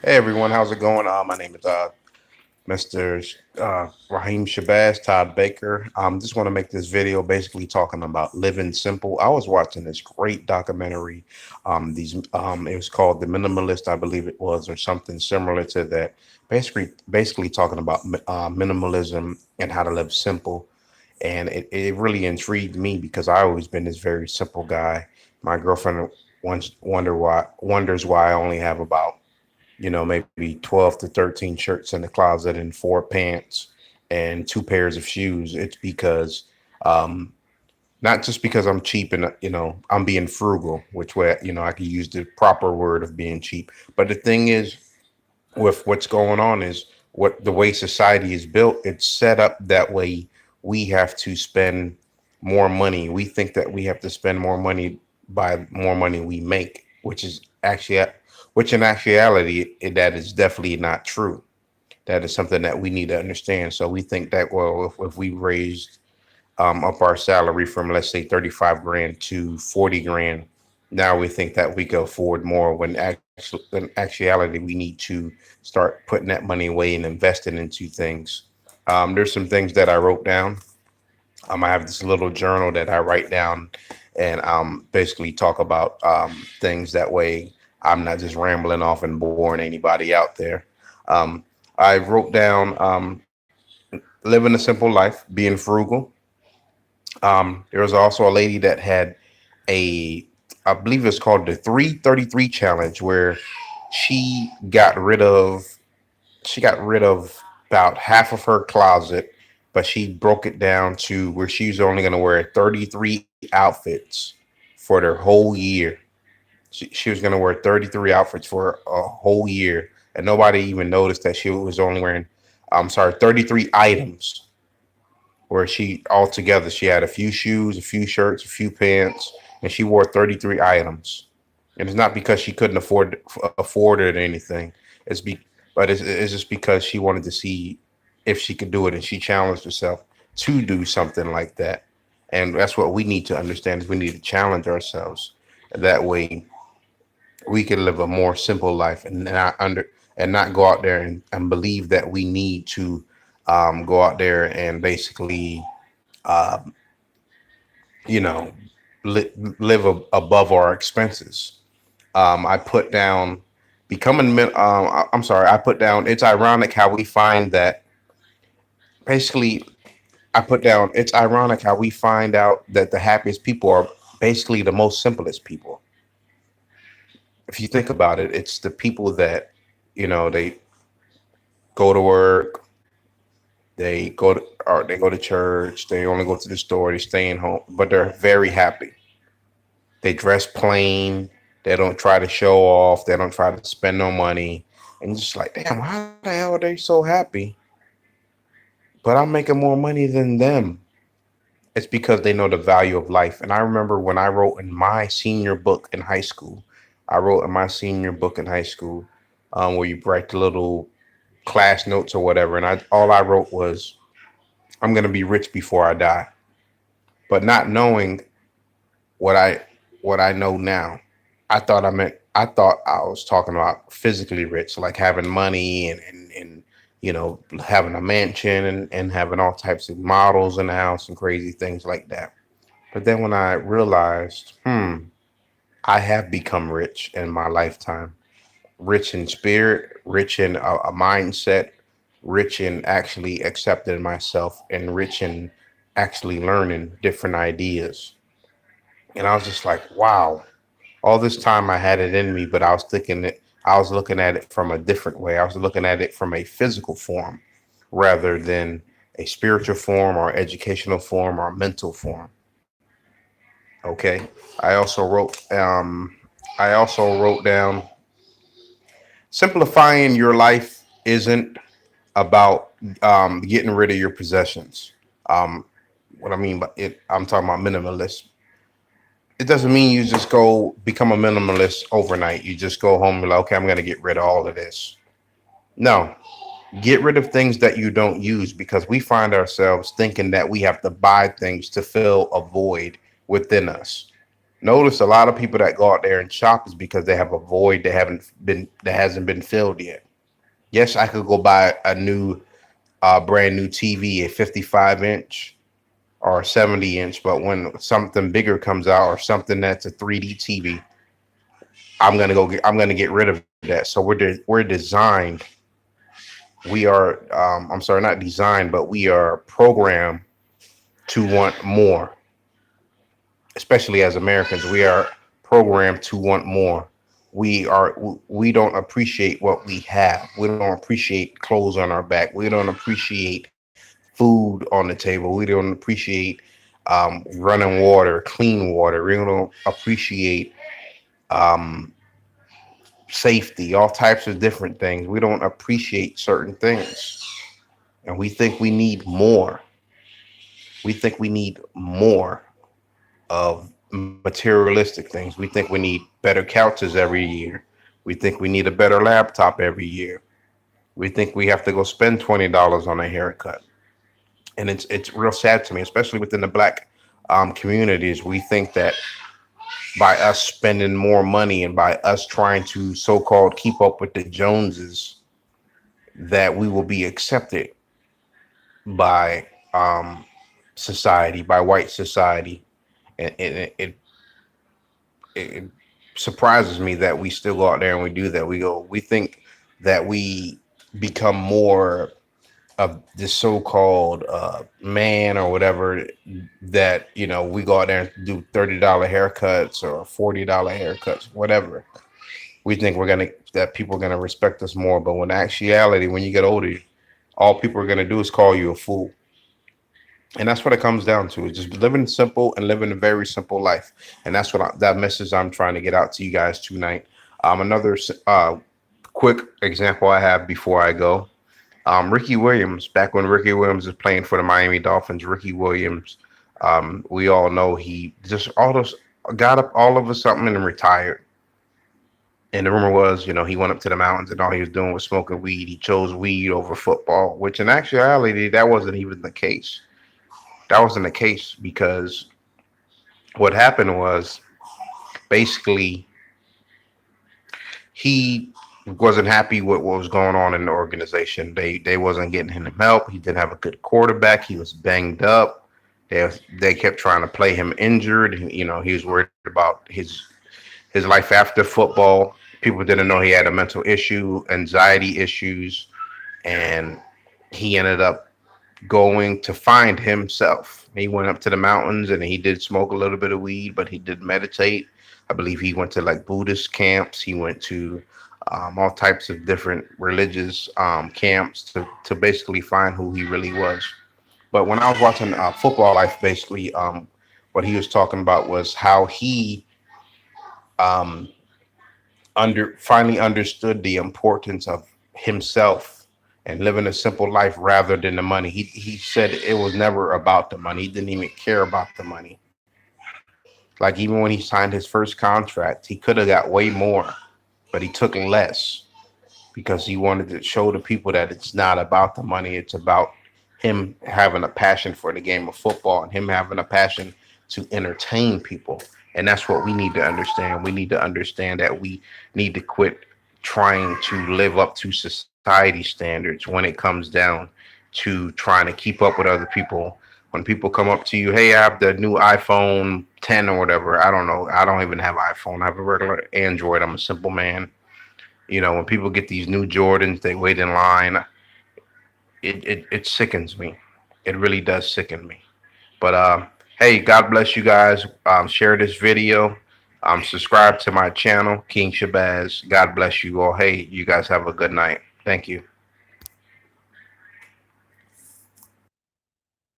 Hey everyone, how's it going? My name is Mr. Raheem Shabazz, Todd Baker. Just want to make this video basically talking about living simple. I was watching this great documentary. It was called The Minimalist, I believe it was, or something similar to that. Basically talking about minimalism and how to live simple. And it really intrigued me because I always been this very simple guy. My girlfriend wonders why I only have about maybe 12 to 13 shirts in the closet and four pants and two pairs of shoes. It's because, um, not just because I'm cheap and, I'm being frugal, which way, I could use the proper word of being cheap. But the thing is, with what's going on is what the way society is built, it's set up that way. We have to spend more money. We think that we have to spend more money by more money we make, which in actuality, that is definitely not true. That is something that we need to understand. So we think that, well, if we raised up our salary from, let's say, 35 grand to 40 grand, now we think that we can afford more when in actuality we need to start putting that money away and investing into things. There's some things that I wrote down. I have this little journal that I write down and basically talk about things. That way I'm not just rambling off and boring anybody out there. Um, I wrote down living a simple life, being frugal. There was also a lady that had a, I believe it's called the 333 challenge, where she got rid of she got rid of about half of her closet, but she broke it down to where she's only going to wear 33 outfits for their whole year. She was going to wear 33 outfits for a whole year, and nobody even noticed that she was only wearing, I'm sorry, 33 items, where she had a few shoes, a few shirts, a few pants, and she wore 33 items. And it's not because she couldn't afford it or anything. It's be but it's just because she wanted to see if she could do it, and she challenged herself to do something like that. And that's what we need to understand, is we need to challenge ourselves. That way we can live a more simple life and not go out there and believe that we need to go out there and basically um, you know live above our expenses. I put down I'm sorry. I put down, it's ironic how we find that basically. I put down, it's ironic how we find out that the happiest people are basically the most simplest people. If you think about it, it's the people that they go to work, they go to church, they only go to the store, they stay in home, but they're very happy. They dress plain. They don't try to show off. They don't try to spend no money. And it's just like, damn, how the hell are they so happy? But I'm making more money than them. It's because they know the value of life. And I remember when I wrote in my senior book in high school, where you write the little class notes or whatever. And all I wrote was, I'm going to be rich before I die. But not knowing what I know now. I thought I was talking about physically rich, like having money and having a mansion and having all types of models in the house and crazy things like that. But then when I realized, I have become rich in my lifetime. Rich in spirit, rich in a mindset, rich in actually accepting myself, and rich in actually learning different ideas. And I was just like, wow, all this time I had it in me, but I was looking at it from a different way. I was looking at it from a physical form rather than a spiritual form or educational form or mental form. Okay. I also wrote I also wrote down, simplifying your life isn't about getting rid of your possessions. Um, what I mean by it, I'm talking about minimalist. It doesn't mean you just go become a minimalist overnight. You just go home and be like, okay, I'm going to get rid of all of this. No, get rid of things that you don't use, because we find ourselves thinking that we have to buy things to fill a void within us. Notice a lot of people that go out there and shop is because they have a void that hasn't been filled yet. Yes, I could go buy a new brand new TV, a 55-inch or a 70-inch, but when something bigger comes out or something that's a 3D TV, I'm gonna get rid of that. So we're designed. We are I'm sorry, not designed, but we are programmed to want more. Especially as Americans, we are programmed to want more. We don't appreciate what we have. We don't appreciate clothes on our back. We don't appreciate food on the table. We don't appreciate running water, clean water. We don't appreciate um, safety, all types of different things. We don't appreciate certain things, and we think we need more. We think we need more of materialistic things. We think we need better couches every year. We think we need a better laptop every year. We think we have to go spend $20 on a haircut. And it's real sad to me, especially within the black communities. We think that by us spending more money and by us trying to so-called keep up with the Joneses, that we will be accepted by society, by white society. And it surprises me that we still go out there and we do that. We think that we become more of this so-called man or whatever, that we go out there and do $30 haircuts or $40 haircuts, whatever. We think that people are gonna respect us more, but when actuality, when you get older, all people are gonna do is call you a fool. And that's what it comes down to, is just living simple and living a very simple life. And that's that message I'm trying to get out to you guys tonight. Another quick example I have before I go. Ricky Williams, back when Ricky Williams was playing for the Miami Dolphins, Ricky Williams, we all know he just got up all of a sudden and retired. And the rumor was, he went up to the mountains and all he was doing was smoking weed. He chose weed over football, which in actuality, that wasn't even the case. That wasn't the case, because what happened was basically he wasn't happy with what was going on in the organization. They wasn't getting him help. He didn't have a good quarterback. He was banged up. They kept trying to play him injured. He was worried about his life after football. People didn't know he had a mental issue, anxiety issues, and he ended up going to find himself. He went up to the mountains and he did smoke a little bit of weed, but he did meditate. I believe he went to like Buddhist camps. He went to all types of different religious camps to basically find who he really was. But when I was watching Football Life, basically what he was talking about was how he um, finally understood the importance of himself and living a simple life rather than the money. He said it was never about the money. He didn't even care about the money. Like even when he signed his first contract, he could have got way more, but he took less because he wanted to show the people that it's not about the money. It's about him having a passion for the game of football and him having a passion to entertain people. And that's what we need to understand. We need to understand that we need to quit trying to live up to society standards when it comes down to trying to keep up with other people. When people come up to you, hey, I have the new iPhone 10 or whatever. I don't know. I don't even have iPhone. I have a regular Android. I'm a simple man. When people get these new Jordans, they wait in line. It sickens me. It really does sicken me. But hey, God bless you guys. Share this video. Subscribe to my channel, King Shabazz. God bless you all. Hey, you guys have a good night. Thank you.